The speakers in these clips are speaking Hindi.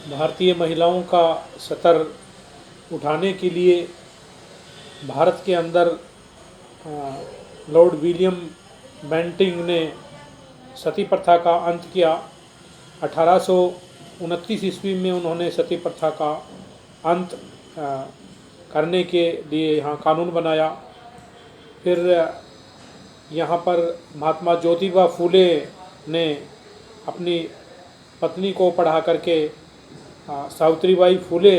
भारतीय महिलाओं का स्तर उठाने के लिए भारत के अंदर लॉर्ड विलियम बेंटिंक ने सती प्रथा का अंत किया। 1829 ईस्वी में उन्होंने सती प्रथा का अंत करने के लिए यहाँ कानून बनाया। फिर यहाँ पर महात्मा ज्योतिबा फूले ने अपनी पत्नी को पढ़ा करके सावित्रीबाई फूले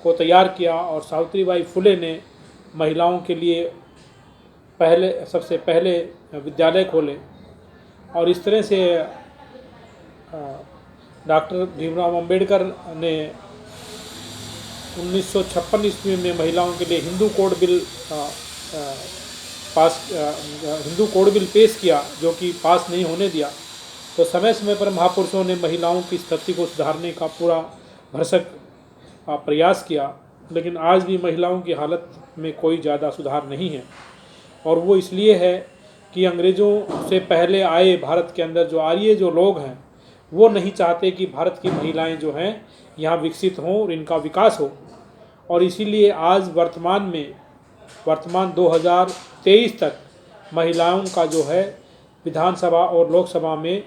को तैयार किया और सावित्रीबाई फूले ने महिलाओं के लिए सबसे पहले विद्यालय खोले। और इस तरह से डॉक्टर भीमराव अंबेडकर ने 1956 ईस्वी में महिलाओं के लिए हिंदू कोड बिल पेश किया, जो कि पास नहीं होने दिया। तो समय समय पर महापुरुषों ने महिलाओं की स्थिति को सुधारने का पूरा भरसक प्रयास किया, लेकिन आज भी महिलाओं की हालत में कोई ज़्यादा सुधार नहीं है। और वो इसलिए है कि अंग्रेज़ों से पहले आए भारत के अंदर जो आर्य जो लोग हैं, वो नहीं चाहते कि भारत की महिलाएं जो हैं यहाँ विकसित हों और इनका विकास हो। और इसीलिए आज वर्तमान 2023 तक महिलाओं का जो है विधानसभा और लोकसभा में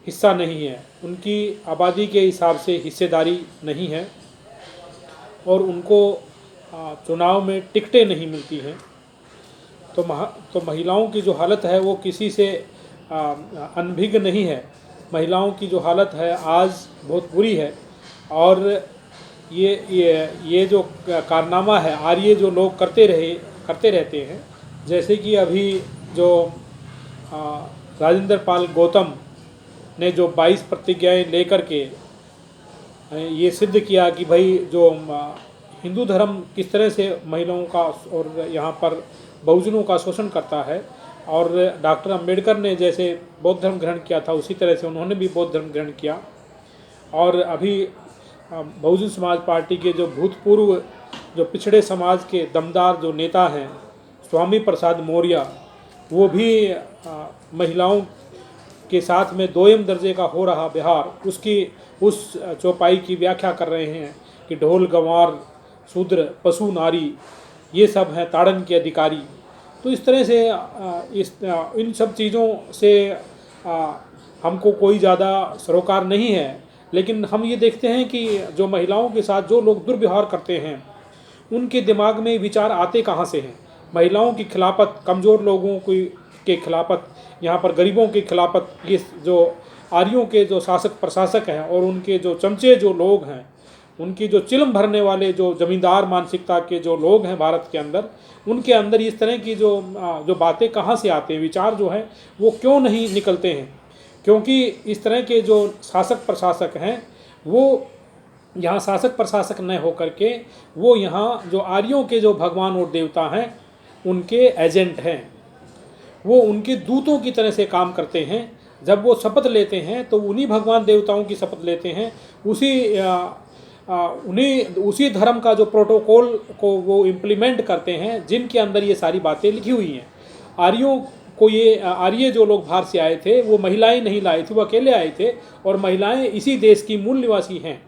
हिस्सा नहीं है, उनकी आबादी के हिसाब से हिस्सेदारी नहीं है और उनको चुनाव में टिकटें नहीं मिलती हैं। तो महिलाओं की जो हालत है वो किसी से अनभिज्ञ नहीं है। महिलाओं की जो हालत है आज बहुत बुरी है। और ये जो कारनामा है आर्य जो लोग करते रहते हैं, जैसे कि अभी जो राजेंद्र पाल गौतम ने जो 22 प्रतिज्ञाएं लेकर के ये सिद्ध किया कि भाई जो हिंदू धर्म किस तरह से महिलाओं का और यहाँ पर बहुजनों का शोषण करता है, और डॉक्टर अंबेडकर ने जैसे बौद्ध धर्म ग्रहण किया था उसी तरह से उन्होंने भी बौद्ध धर्म ग्रहण किया। और अभी बहुजन समाज पार्टी के जो भूतपूर्व जो पिछड़े समाज के दमदार जो नेता हैं स्वामी प्रसाद मौर्य, वो भी महिलाओं के साथ में दोयम दर्जे का हो रहा व्यवहार उस चौपाई की व्याख्या कर रहे हैं कि ढोल गंवार शूद्र पशु नारी ये सब हैं ताड़न के अधिकारी। तो इस तरह से इन सब चीज़ों से हमको कोई ज़्यादा सरोकार नहीं है, लेकिन हम ये देखते हैं कि जो महिलाओं के साथ जो लोग दुर्व्यवहार करते हैं उनके दिमाग में विचार आते कहाँ से हैं। महिलाओं की खिलाफत, कमज़ोर लोगों के खिलाफत, यहाँ पर गरीबों की खिलाफत, ये जो आर्यों के जो शासक प्रशासक हैं और उनके जो चमचे जो लोग हैं, उनकी जो चिलम भरने वाले जो ज़मींदार मानसिकता के जो लोग हैं भारत के अंदर, उनके अंदर इस तरह की जो बातें कहाँ से आते हैं, विचार जो हैं वो क्यों नहीं निकलते हैं। क्योंकि इस तरह के जो शासक प्रशासक हैं वो यहाँ शासक प्रशासक न होकर के वो यहाँ जो आर्यों के जो भगवान और देवता हैं उनके एजेंट हैं। वो उनके दूतों की तरह से काम करते हैं। जब वो शपथ लेते हैं तो उन्हीं भगवान देवताओं की शपथ लेते हैं, उसी धर्म का जो प्रोटोकॉल को वो इम्प्लीमेंट करते हैं जिनके अंदर ये सारी बातें लिखी हुई हैं। आर्यों को ये आर्य जो लोग बाहर से आए थे वो महिलाएं नहीं लाए थे, वो अकेले आए थे और महिलाएं इसी देश की मूल निवासी हैं।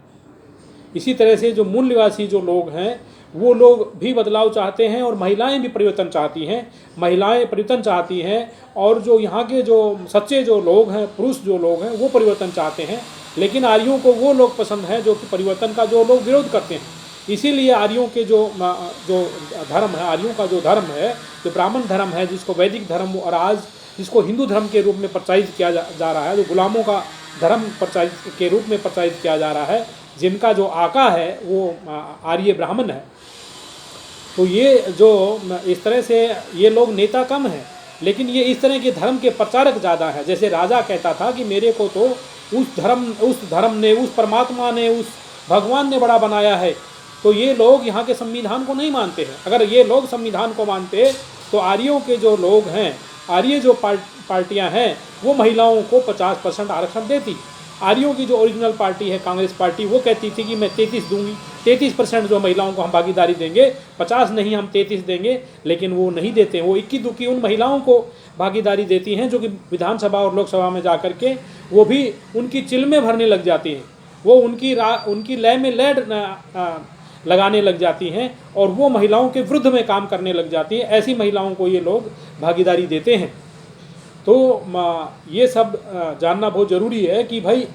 इसी तरह से जो मूल निवासी जो लोग हैं वो लोग भी बदलाव चाहते हैं और महिलाएं भी परिवर्तन चाहती हैं। महिलाएं परिवर्तन चाहती हैं और जो यहाँ के जो सच्चे जो लोग हैं, पुरुष जो लोग हैं, वो परिवर्तन चाहते हैं। लेकिन आर्यों को वो लोग पसंद हैं जो कि परिवर्तन का जो लोग विरोध करते हैं। इसीलिए आर्यों के जो धर्म है, आर्यों का जो धर्म है, जो ब्राह्मण धर्म है, जिसको वैदिक धर्म और आज जिसको हिंदू धर्म के रूप में प्रचारित किया जा रहा है, जो गुलामों का धर्म प्रचारित के रूप में प्रचारित किया जा रहा है, जिनका जो आका है वो आर्य ब्राह्मण है। तो ये जो इस तरह से ये लोग नेता कम हैं, लेकिन ये इस तरह के धर्म के प्रचारक ज़्यादा है। जैसे राजा कहता था कि मेरे को तो उस धर्म ने, उस परमात्मा ने, उस भगवान ने बड़ा बनाया है। तो ये लोग यहाँ के संविधान को नहीं मानते हैं। अगर ये लोग संविधान को मानते तो आर्यों के जो लोग हैं, आर्य जो पार्टियाँ हैं, वो महिलाओं को 50% आरक्षण देती। आर्यों की जो ओरिजिनल पार्टी है कांग्रेस पार्टी, वो कहती थी कि मैं 33 दूंगी, 33% जो महिलाओं को हम भागीदारी देंगे, 50 नहीं हम 33 देंगे। लेकिन वो नहीं देते, वो इक्की दुक्की उन महिलाओं को भागीदारी देती हैं जो कि विधानसभा और लोकसभा में जा कर के वो भी उनकी चिलमें भरने लग जाती हैं। वो उनकी लय में लय लगाने लग जाती हैं और वो महिलाओं के विरुद्ध में काम करने लग जाती हैं। ऐसी महिलाओं को ये लोग भागीदारी देते हैं। तो ये सब जानना बहुत ज़रूरी है कि भाई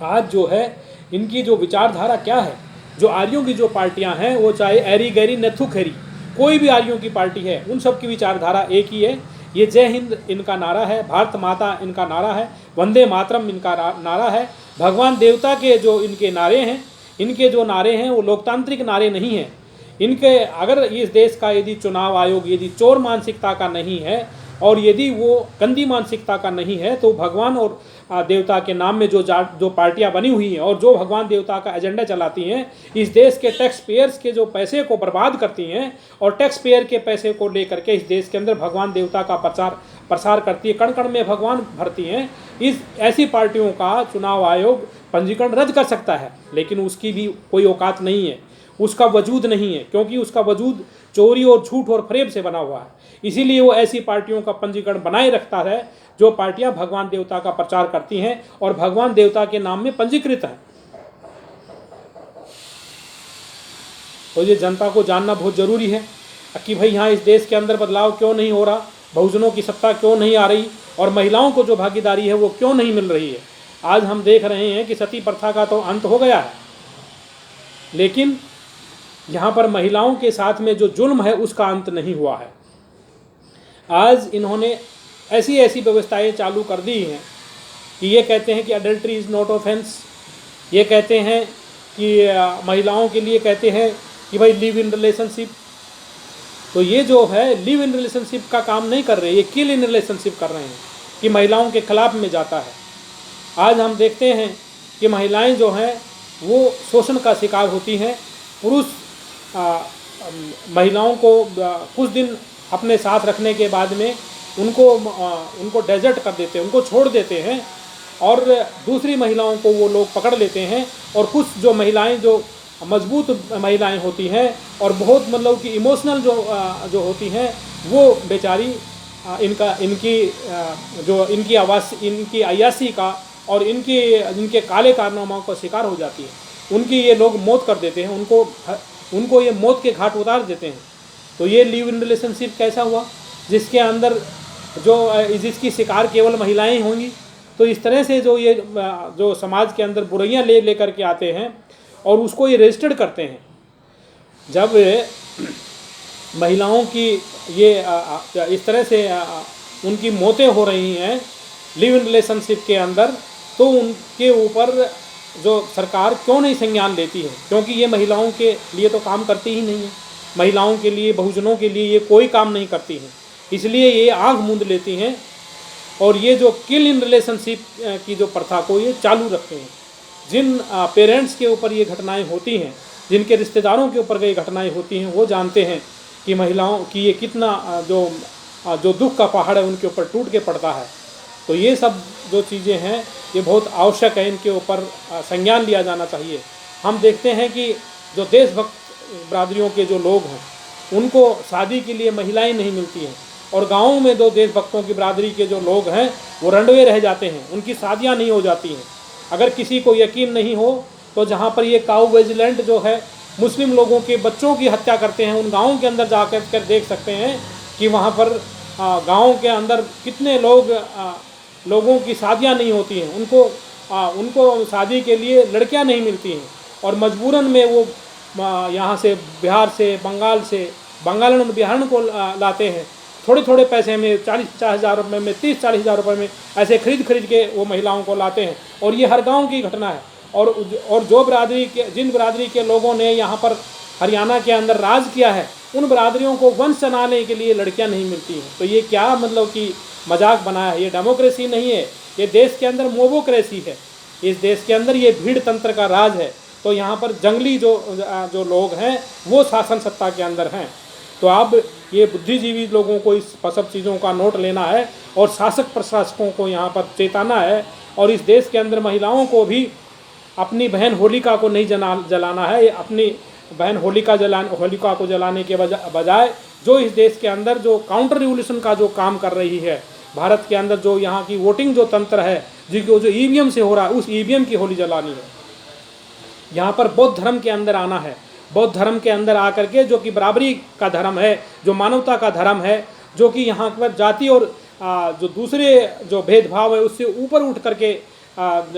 आज जो है इनकी जो विचारधारा क्या है। जो आर्यों की जो पार्टियां हैं, वो चाहे एरी गैरी नथु खैरी, कोई भी आर्यों की पार्टी है, उन सब की विचारधारा एक ही है। ये जय हिंद इनका नारा है, भारत माता इनका नारा है, वंदे मातरम इनका नारा है। भगवान देवता के जो इनके नारे हैं, इनके जो नारे हैं वो लोकतांत्रिक नारे नहीं हैं। इनके अगर इस देश का यदि चुनाव आयोग यदि चोर मानसिकता का नहीं है और यदि वो गंदी मानसिकता का नहीं है, तो भगवान और देवता के नाम में जो पार्टियां बनी हुई हैं और जो भगवान देवता का एजेंडा चलाती हैं, इस देश के टैक्स पेयर्स के जो पैसे को बर्बाद करती हैं और टैक्स पेयर के पैसे को लेकर के इस देश के अंदर भगवान देवता का प्रसार करती है, कण कण में भगवान भरती हैं, ऐसी पार्टियों का चुनाव आयोग पंजीकरण रद्द कर सकता है। लेकिन उसकी भी कोई औकात नहीं है, उसका वजूद नहीं है, क्योंकि उसका वजूद चोरी और झूठ और फरेब से बना हुआ है। इसीलिए वो ऐसी पार्टियों का पंजीकरण बनाए रखता है जो पार्टियां भगवान देवता का प्रचार करती हैं और भगवान देवता के नाम में पंजीकृत हैं। तो ये जनता को जानना बहुत ज़रूरी है कि भाई यहाँ इस देश के अंदर बदलाव क्यों नहीं हो रहा, बहुजनों की सत्ता क्यों नहीं आ रही और महिलाओं को जो भागीदारी है वो क्यों नहीं मिल रही है। आज हम देख रहे हैं कि सती प्रथा का तो अंत हो गया है, लेकिन यहाँ पर महिलाओं के साथ में जो जुल्म है उसका अंत नहीं हुआ है। आज इन्होंने ऐसी ऐसी व्यवस्थाएं चालू कर दी हैं कि ये कहते हैं कि अडल्ट्री इज़ नॉट ऑफेंस, ये कहते हैं कि महिलाओं के लिए कहते हैं कि भाई लिव इन रिलेशनशिप। तो ये जो है लिव इन रिलेशनशिप का काम नहीं कर रहे, ये किल इन रिलेशनशिप कर रहे हैं कि महिलाओं के खिलाफ में जाता है। आज हम देखते हैं कि महिलाएं जो हैं वो शोषण का शिकार होती हैं। पुरुष महिलाओं को कुछ दिन अपने साथ रखने के बाद में उनको डेजर्ट कर देते हैं, उनको छोड़ देते हैं और दूसरी महिलाओं को वो लोग पकड़ लेते हैं। और कुछ जो महिलाएं जो मजबूत महिलाएं होती हैं और बहुत मतलब कि इमोशनल जो होती हैं, वो बेचारी इनकी अय्याशी का और इनके काले कारनामों का शिकार हो जाती है। उनकी ये लोग मौत कर देते हैं, उनको ये मौत के घाट उतार देते हैं। तो ये लिव इन रिलेशनशिप कैसा हुआ जिसके अंदर जिसकी शिकार केवल महिलाएं होंगी। तो इस तरह से जो समाज के अंदर बुराइयां ले करके आते हैं और उसको ये रजिस्टर्ड करते हैं। जब महिलाओं की ये इस तरह से उनकी मौतें हो रही हैं लिव इन रिलेशनशिप के अंदर, तो उनके ऊपर जो सरकार क्यों नहीं संज्ञान लेती है, क्योंकि ये महिलाओं के लिए तो काम करती ही नहीं है। महिलाओं के लिए, बहुजनों के लिए ये कोई काम नहीं करती हैं, इसलिए ये आंख मूंद लेती हैं और ये जो किल इन रिलेशनशिप की जो प्रथा को ये चालू रखते हैं। जिन पेरेंट्स के ऊपर ये घटनाएं होती हैं, जिनके रिश्तेदारों के ऊपर ये घटनाएं होती हैं, वो जानते हैं कि महिलाओं की ये कितना जो दुख का पहाड़ है उनके ऊपर टूट के पड़ता है। तो ये सब जो चीज़ें हैं ये बहुत आवश्यक है, इनके ऊपर संज्ञान लिया जाना चाहिए। हम देखते हैं कि जो देशभक्त बरादरियों के जो लोग हैं उनको शादी के लिए महिलाएं नहीं मिलती हैं और गाँवों में जो देशभक्तों की बरादरी के जो लोग हैं वो रंडवे रह जाते हैं, उनकी शादियाँ नहीं हो जाती हैं। अगर किसी को यकीन नहीं हो तो जहाँ पर ये काऊ विजिलेंट जो है मुस्लिम लोगों के बच्चों की हत्या करते हैं, उन गाँवों के अंदर जाकर देख सकते हैं कि वहाँ पर गाँव के अंदर कितने लोगों की शादियाँ नहीं होती हैं, उनको शादी के लिए लड़कियाँ नहीं मिलती हैं और मजबूरन में वो यहाँ से बिहार से बंगाल बिहार को लाते हैं। थोड़े थोड़े पैसे में 40-50 हज़ार रुपये में 30-40 हज़ार रुपये में ऐसे खरीद के वो महिलाओं को लाते हैं। और ये हर गांव की घटना है। और जिन बरादरी के लोगों ने यहाँ पर हरियाणा के अंदर राज किया है, उन बरादरियों को वंश चलाने के लिए लड़कियाँ नहीं मिलती हैं। तो ये क्या मतलब कि मजाक बनाया है? ये डेमोक्रेसी नहीं है, ये देश के अंदर मोबोक्रेसी है। इस देश के अंदर ये भीड़ तंत्र का राज है। तो यहाँ पर जंगली जो लोग हैं वो शासन सत्ता के अंदर हैं। तो अब ये बुद्धिजीवी लोगों को इस सब चीज़ों का नोट लेना है और शासक प्रशासकों को यहाँ पर चेताना है। और इस देश के अंदर महिलाओं को भी अपनी बहन होलिका को नहीं जलाना है। अपनी बहन होलिका को जलाने के बजाय जो इस देश के अंदर जो काउंटर रिवोल्यूशन का जो काम कर रही है, भारत के अंदर जो यहाँ की वोटिंग जो तंत्र है, जो ईवीएम से हो रहा है, उस ईवीएम की होली जलानी है। यहाँ पर बौद्ध धर्म के अंदर आना है। बौद्ध धर्म के अंदर आकर के, जो कि बराबरी का धर्म है, जो मानवता का धर्म है, जो कि यहाँ पर जाति और जो दूसरे जो भेदभाव है उससे ऊपर उठ करके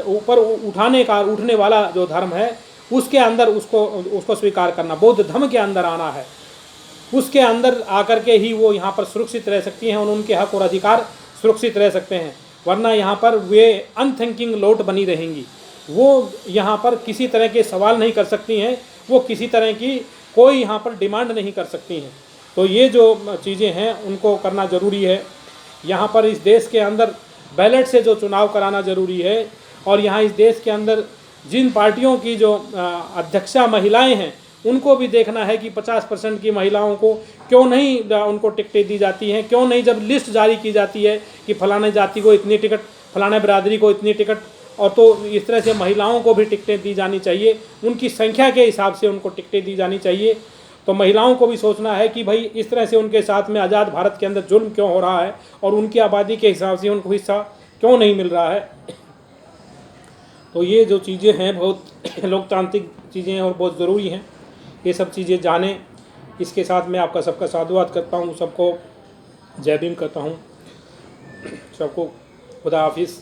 ऊपर उठने वाला जो धर्म है, उसके अंदर उसको स्वीकार करना, बौद्ध धर्म के अंदर आना है। उसके अंदर आकर के ही वो यहाँ पर सुरक्षित रह सकती हैं और उनके हक और अधिकार सुरक्षित रह सकते हैं, वरना यहाँ पर वे अनथिंकिंग लोट बनी रहेंगी। वो यहाँ पर किसी तरह के सवाल नहीं कर सकती हैं, वो किसी तरह की कोई यहाँ पर डिमांड नहीं कर सकती हैं। तो ये जो चीज़ें हैं उनको करना ज़रूरी है। यहाँ पर इस देश के अंदर बैलेट से जो चुनाव कराना ज़रूरी है, और यहाँ इस देश के अंदर जिन पार्टियों की जो अध्यक्षा महिलाएं हैं उनको भी देखना है कि 50% की महिलाओं को क्यों नहीं उनको टिकटें दी जाती हैं, क्यों नहीं जब लिस्ट जारी की जाती है कि फलाने जाति को इतनी टिकट, फलाने बिरादरी को इतनी टिकट, और तो इस तरह से महिलाओं को भी टिकटें दी जानी चाहिए, उनकी संख्या के हिसाब से उनको टिकटें दी जानी चाहिए। तो महिलाओं को भी सोचना है कि भाई इस तरह से उनके साथ में आज़ाद भारत के अंदर जुल्म क्यों हो रहा है और उनकी आबादी के हिसाब से उनको हिस्सा क्यों नहीं मिल रहा है। तो ये जो चीज़ें हैं बहुत लोकतांत्रिक चीज़ें हैं और बहुत ज़रूरी हैं, ये सब चीज़ें जानें। इसके साथ मैं आपका सबका साधुवाद करता हूँ, सबको जय भीम करता हूँ, सबको खुदा हाफिज़।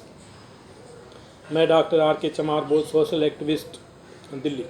मैं डॉक्टर आर के चमार, बोथ सोशल एक्टिविस्ट, दिल्ली।